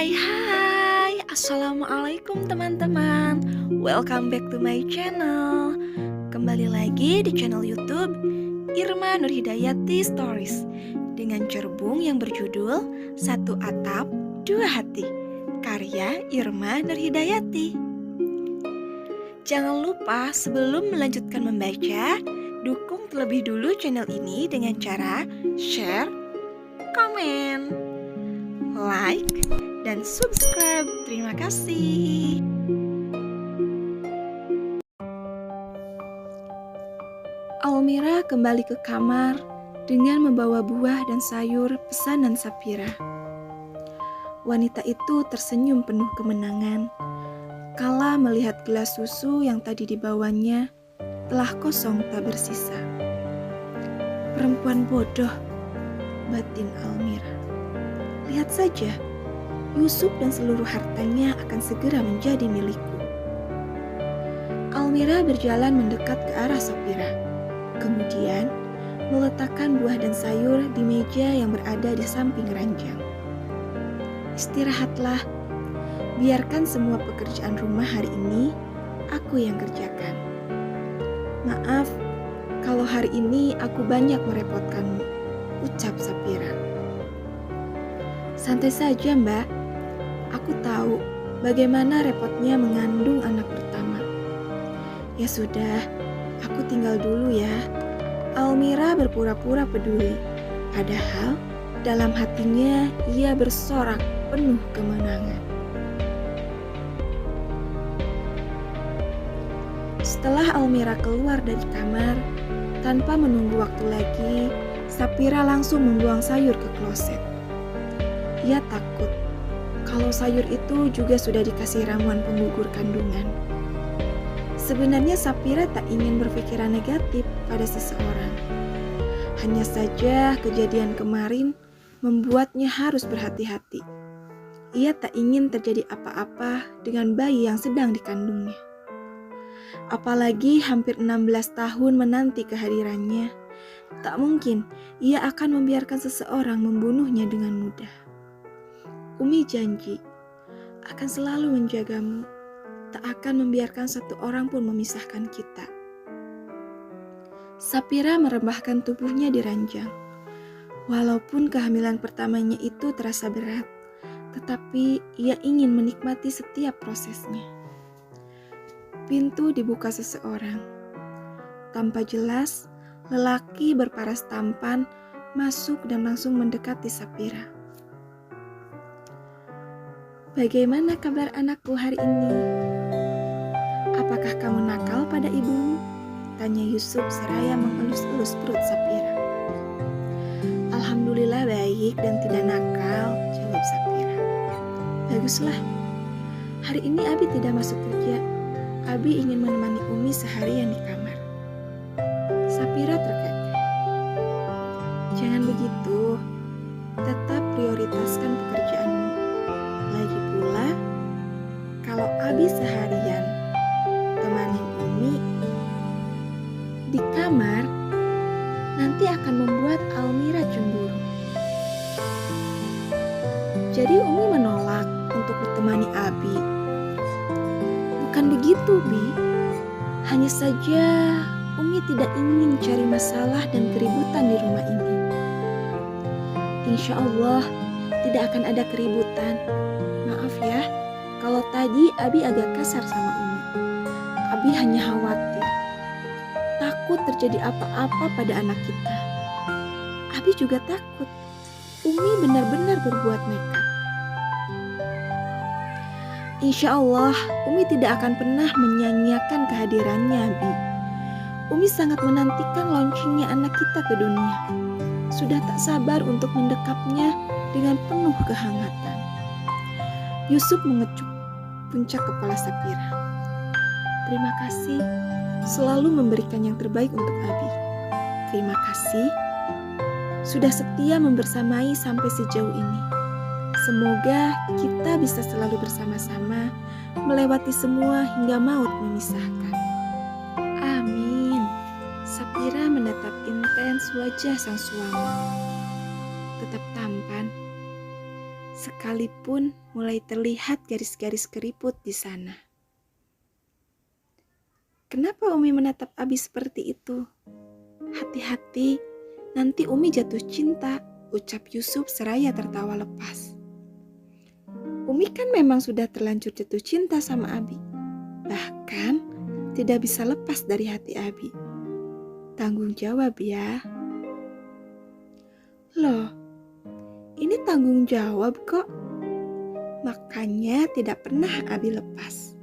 Hai, Assalamualaikum teman-teman. Welcome back to my channel. Kembali lagi di channel YouTube Irma Nurhidayati Stories dengan cerbung yang berjudul Satu Atap, Dua Hati, karya Irma Nurhidayati. Jangan lupa sebelum melanjutkan membaca, dukung terlebih dulu channel ini dengan cara share, komen, like, dan subscribe. Terima kasih. Almira kembali ke kamar dengan membawa buah dan sayur pesanan Sapira. Wanita itu tersenyum penuh kemenangan kala melihat gelas susu yang tadi dibawanya telah kosong tak bersisa. Perempuan bodoh, batin Almira. Lihat saja, Yusuf dan seluruh hartanya akan segera menjadi milikku. Almira berjalan mendekat ke arah Sapira, kemudian meletakkan buah dan sayur di meja yang berada di samping ranjang. Istirahatlah, biarkan semua pekerjaan rumah hari ini aku yang kerjakan. Maaf kalau hari ini aku banyak merepotkanmu, ucap Sapira. Santai saja, Mbak. Aku tahu bagaimana repotnya mengandung anak pertama. Ya sudah, aku tinggal dulu ya. Almira berpura-pura peduli. Padahal dalam hatinya ia bersorak penuh kemenangan. Setelah Almira keluar dari kamar, tanpa menunggu waktu lagi, Sapira langsung membuang sayur ke kloset. Ia takut kalau sayur itu juga sudah dikasih ramuan penggugur kandungan. Sebenarnya Sapira tak ingin berpikiran negatif pada seseorang. Hanya saja kejadian kemarin membuatnya harus berhati-hati. Ia tak ingin terjadi apa-apa dengan bayi yang sedang dikandungnya. Apalagi hampir 16 tahun menanti kehadirannya, tak mungkin ia akan membiarkan seseorang membunuhnya dengan mudah. Umi janji akan selalu menjagamu, tak akan membiarkan satu orang pun memisahkan kita. Sapira merembahkan tubuhnya di ranjang. Walaupun kehamilan pertamanya itu terasa berat, tetapi ia ingin menikmati setiap prosesnya. Pintu dibuka seseorang. Tanpa jelas, lelaki berparas tampan masuk dan langsung mendekati Sapira. Bagaimana kabar anakku hari ini? Apakah kamu nakal pada ibumu? Tanya Yusuf seraya mengelus-elus perut Sapira. Alhamdulillah baik dan tidak nakal, jawab Sapira. Baguslah. Hari ini Abi tidak masuk kerja. Abi ingin menemani Umi seharian di kamar. Sapira terkekeh. Jangan begitu. Tetap prioritaskan pekerjaanmu. Lagi pula, kalau Abi seharian temanin Umi di kamar, nanti akan membuat Almira cemburu. Jadi Umi menolak untuk ditemani Abi. Bukan begitu, Bi. Hanya saja Umi tidak ingin cari masalah dan keributan di rumah ini. Insya Allah tidak akan ada keributan. Maaf ya, kalau tadi Abi agak kasar sama Umi. Abi hanya khawatir, takut terjadi apa-apa pada anak kita. Abi juga takut Umi benar-benar berbuat nekat. Insya Allah, Umi tidak akan pernah menyia-nyiakan kehadirannya, Abi. Umi sangat menantikan launchingnya anak kita ke dunia. Sudah tak sabar untuk mendekapnya dengan penuh kehangatan. Yusuf mengecup puncak kepala Sapira. Terima kasih, selalu memberikan yang terbaik untuk Abi. Terima kasih, sudah setia membersamai sampai sejauh ini. Semoga kita bisa selalu bersama-sama, melewati semua hingga maut memisahkan. Amin. Sapira menatap intens wajah sang suami. Tetap tampan, sekalipun mulai terlihat garis-garis keriput di sana. Kenapa Umi menatap Abi seperti itu? Hati-hati, nanti Umi jatuh cinta, ucap Yusuf seraya tertawa lepas. Umi kan memang sudah terlanjur jatuh cinta sama Abi. Bahkan tidak bisa lepas dari hati Abi. Tanggung jawab ya. Loh, ini tanggung jawab kok. Makanya tidak pernah Abi lepas,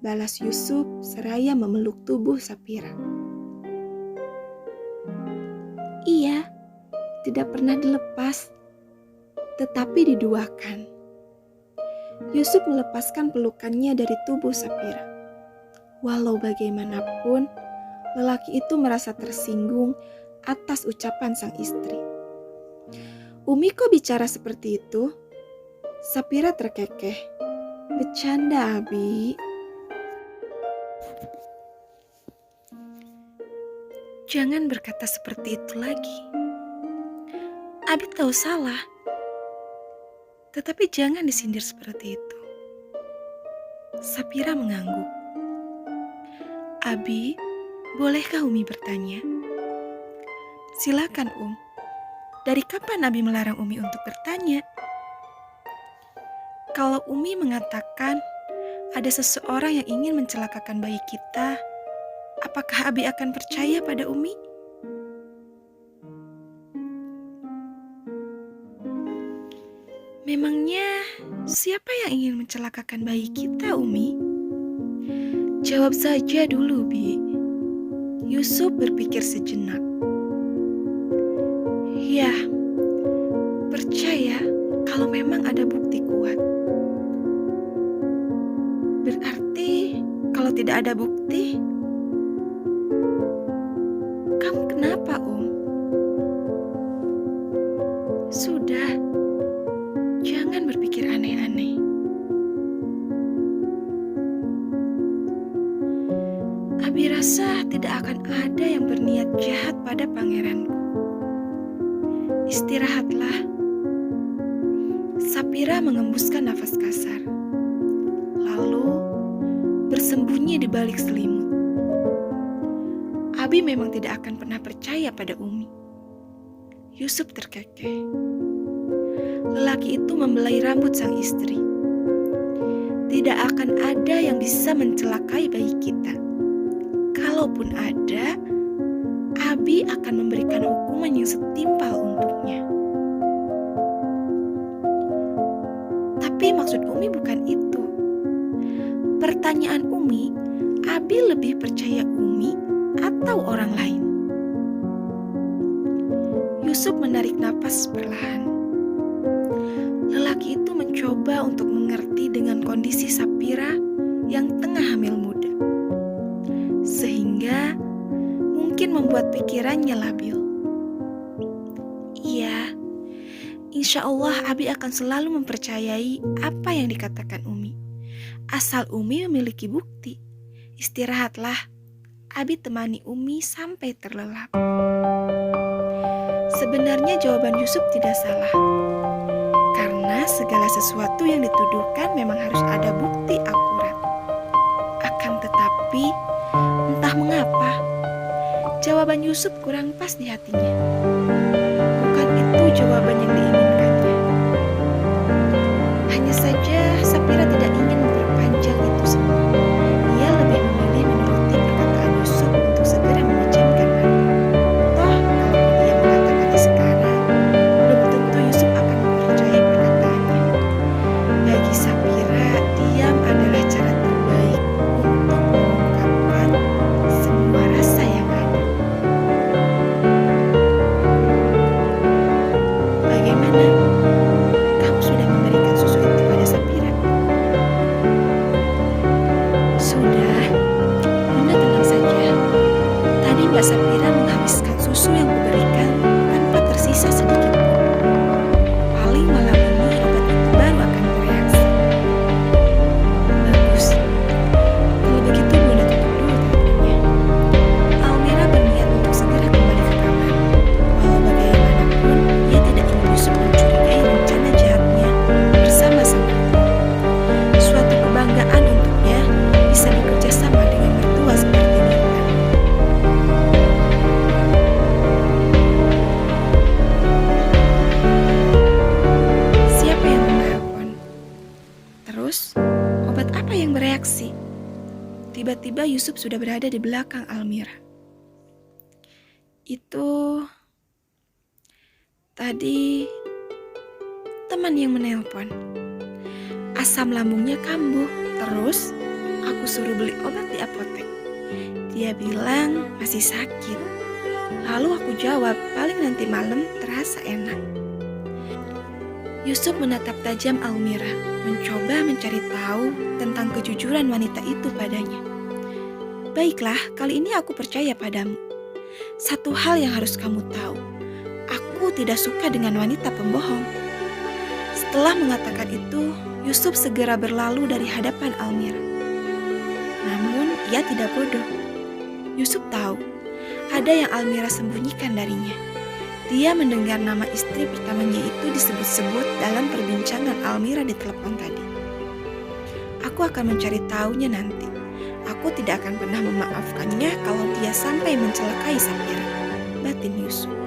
balas Yusuf seraya memeluk tubuh Sapira. Iya, tidak pernah dilepas, tetapi diduakan. Yusuf melepaskan pelukannya dari tubuh Sapira. Walau bagaimanapun, lelaki itu merasa tersinggung atas ucapan sang istri. Umi kok bicara seperti itu? Sapira terkekeh. Bercanda, Abi. Jangan berkata seperti itu lagi. Abi tahu salah. Tetapi jangan disindir seperti itu. Sapira mengangguk. Abi, bolehkah Umi bertanya? Silakan, Dari kapan Abi melarang Umi untuk bertanya? Kalau Umi mengatakan ada seseorang yang ingin mencelakakan bayi kita, apakah Abi akan percaya pada Umi? Memangnya siapa yang ingin mencelakakan bayi kita, Umi? Jawab saja dulu, Bi. Yusuf berpikir sejenak. Ya, percaya kalau memang ada bukti kuat. Berarti kalau tidak ada bukti, kamu kenapa, Sudah, jangan berpikir aneh-aneh. Abi rasa tidak akan ada yang berniat jahat pada pangeranku. Istirahatlah. Sapira mengembuskan nafas kasar, lalu bersembunyi di balik selimut. Abi memang tidak akan pernah percaya pada Umi. Yusuf terkekeh. Lelaki itu membelai rambut sang istri. Tidak akan ada yang bisa mencelakai bayi kita. Kalaupun ada, Abi akan memberikan hukuman yang setimpal untuknya. Tapi maksud Umi bukan itu. Pertanyaan Umi, Abi lebih percaya Umi atau orang lain? Yusuf menarik napas perlahan. Lelaki itu mencoba untuk mengerti dengan kondisi Sapira yang tengah hamil muda, sehingga mungkin membuat pikirannya labil. Iya, insya Allah Abi akan selalu mempercayai apa yang dikatakan Umi. Asal Umi memiliki bukti. Istirahatlah, Abi temani Umi sampai terlelap. Sebenarnya jawaban Yusuf tidak salah. Karena segala sesuatu yang dituduhkan memang harus ada bukti akurat. Akan tetapi, entah mengapa, jawaban Yusuf kurang pas di hatinya. Bukan itu jawaban yang diinginkannya. Hanya saja Sapira tidak ingin memperpanjang itu semua. Ia lebih memilih menuruti perkataan Yusuf untuk segera memejamkan mata. Toh, kalaupun ia mengatakannya sekarang, belum tentu Yusuf akan mempercayai perkataannya. Bagi Sapira, diam adalah cara terbaik untuk mengungkapkan semua rasa yang ada. tiba-tiba Yusuf sudah berada di belakang Almira. Itu tadi teman yang menelpon. Asam lambungnya kambuh, terus aku suruh beli obat di apotek. Dia bilang masih sakit. Lalu aku jawab, paling nanti malam terasa enak. Yusuf menatap tajam Almira, mencoba mencari tahu tentang kejujuran wanita itu padanya. Baiklah, kali ini aku percaya padamu. Satu hal yang harus kamu tahu, aku tidak suka dengan wanita pembohong. Setelah mengatakan itu, Yusuf segera berlalu dari hadapan Almira. Namun, ia tidak bodoh. Yusuf tahu, ada yang Almira sembunyikan darinya. Dia mendengar nama istri pertamanya itu disebut-sebut dalam perbincangan Almira di telepon tadi. Aku akan mencari tahunya nanti. Aku tidak akan pernah memaafkannya kalau dia sampai mencelakai Sapira, batin Yusuf.